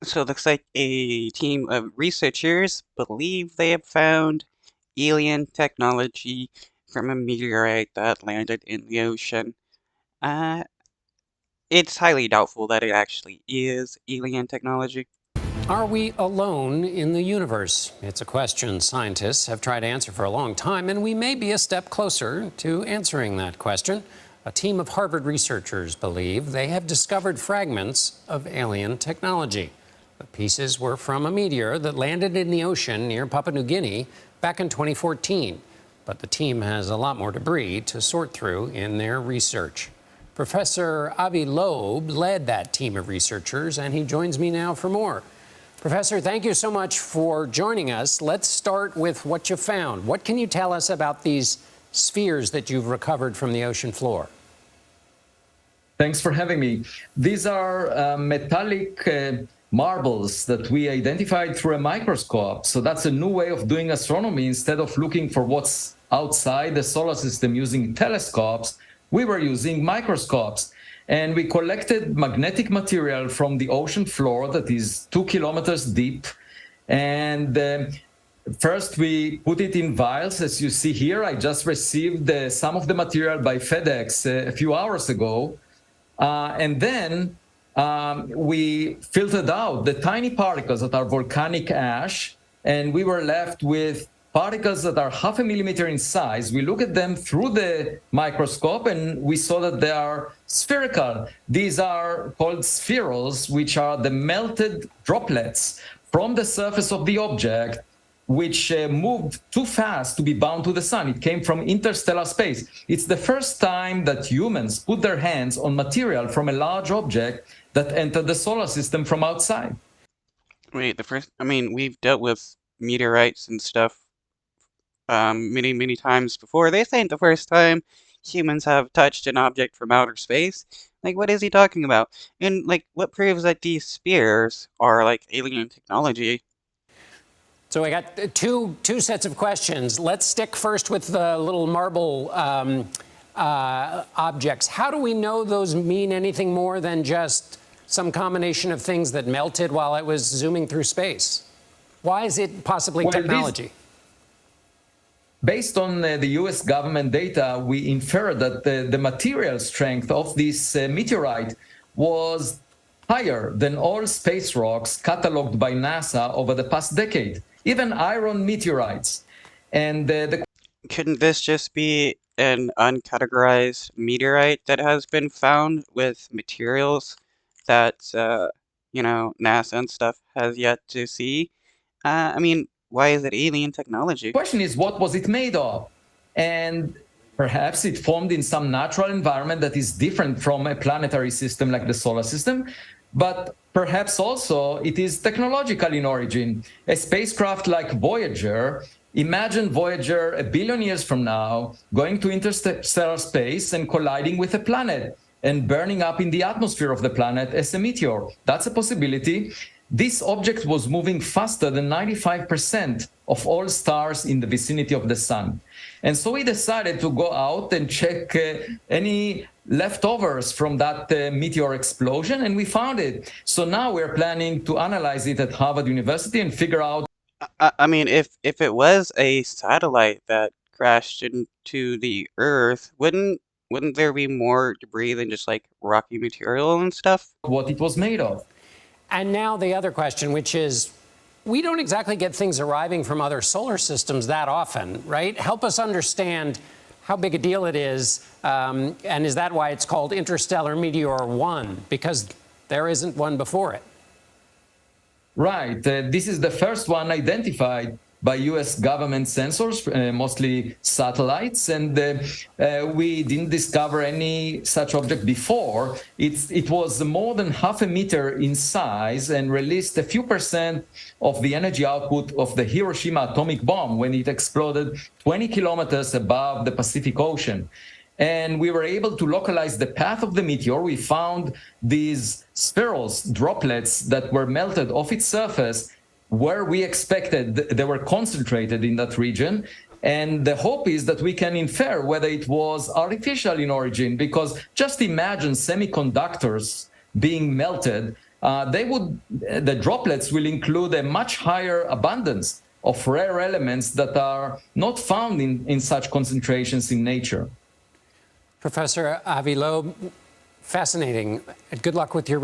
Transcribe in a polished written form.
So it looks like a team of researchers believe they have found alien technology from a meteorite that landed in the ocean. Uh, it's highly doubtful that it actually is alien technology. Are we alone in the universe? It's a question scientists have tried to answer for a long time, and we may be a step closer to answering that question. A team of Harvard researchers believe they have discovered fragments of alien technology. The pieces were from a meteor that landed in the ocean near Papua New Guinea back in 2014. But the team has a lot more debris to sort through in their research. Professor Avi Loeb led that team of researchers, and he joins me now for more. Professor, thank you so much for joining us. Let's start with what you found. What can you tell us about these spheres that you've recovered from the ocean floor? Thanks for having me. These are metallic marbles that we identified through a microscope. So that's a new way of doing astronomy. Instead of looking for what's outside the solar system using telescopes, we were using microscopes. And we collected magnetic material from the ocean floor that is 2 kilometers deep. And first, we put it in vials, as you see here. I just received some of the material by FedEx a few hours ago. And then we filtered out the tiny particles that are volcanic ash, and we were left with particles that are 0.5 millimeter in size. We look at them through the microscope, and we saw that they are spherical. These are called spherules, which are the melted droplets from the surface of the object, which moved too fast to be bound to the sun. It came from interstellar space. It's the first time that humans put their hands on material from a large object that entered the solar system from outside. Wait, we've dealt with meteorites and stuff many times before. This ain't the first time humans have touched an object from outer space. Like, what is he talking about? And, like, what proves that these spheres are, like, alien technology? So I got two sets of questions. Let's stick first with the little marble objects. How do we know those mean anything more than just some combination of things that melted while it was zooming through space? Why is it possibly technology? Based on the US government data, we inferred that the material strength of this meteorite was higher than all space rocks cataloged by NASA over the past decade, even iron meteorites. And Couldn't this just be an uncategorized meteorite that has been found with materials that, NASA and stuff has yet to see? Why is it alien technology? the question is, what was it made of? And perhaps it formed in some natural environment that is different from a planetary system like the solar system, but perhaps also it is technological in origin. A spacecraft like Voyager, imagine Voyager 1 billion years from now going to interstellar space and colliding with a planet and burning up in the atmosphere of the planet as a meteor. That's a possibility. This object was moving faster than 95% of all stars in the vicinity of the sun. And so we decided to go out and check any leftovers from that meteor explosion, and we found it. So now we're planning to analyze it at Harvard University and figure out. If it was a satellite that crashed into the Earth, wouldn't there be more debris than just like rocky material and stuff? What it was made of. And now the other question, which is, we don't exactly get things arriving from other solar systems that often, right? Help us understand how big a deal it is, and is that why it's called Interstellar Meteor 1? Because there isn't one before it. Right. This is the first one identified by US government sensors, mostly satellites, and we didn't discover any such object before. It was more than 0.5 meter in size and released a few percent of the energy output of the Hiroshima atomic bomb when it exploded 20 kilometers above the Pacific Ocean. And we were able to localize the path of the meteor. We found these spherules, droplets that were melted off its surface where we expected. They were concentrated in that region. And the hope is that we can infer whether it was artificial in origin, because just imagine semiconductors being melted the droplets will include a much higher abundance of rare elements that are not found in such concentrations in nature. Professor Avi Loeb, fascinating. Good luck with your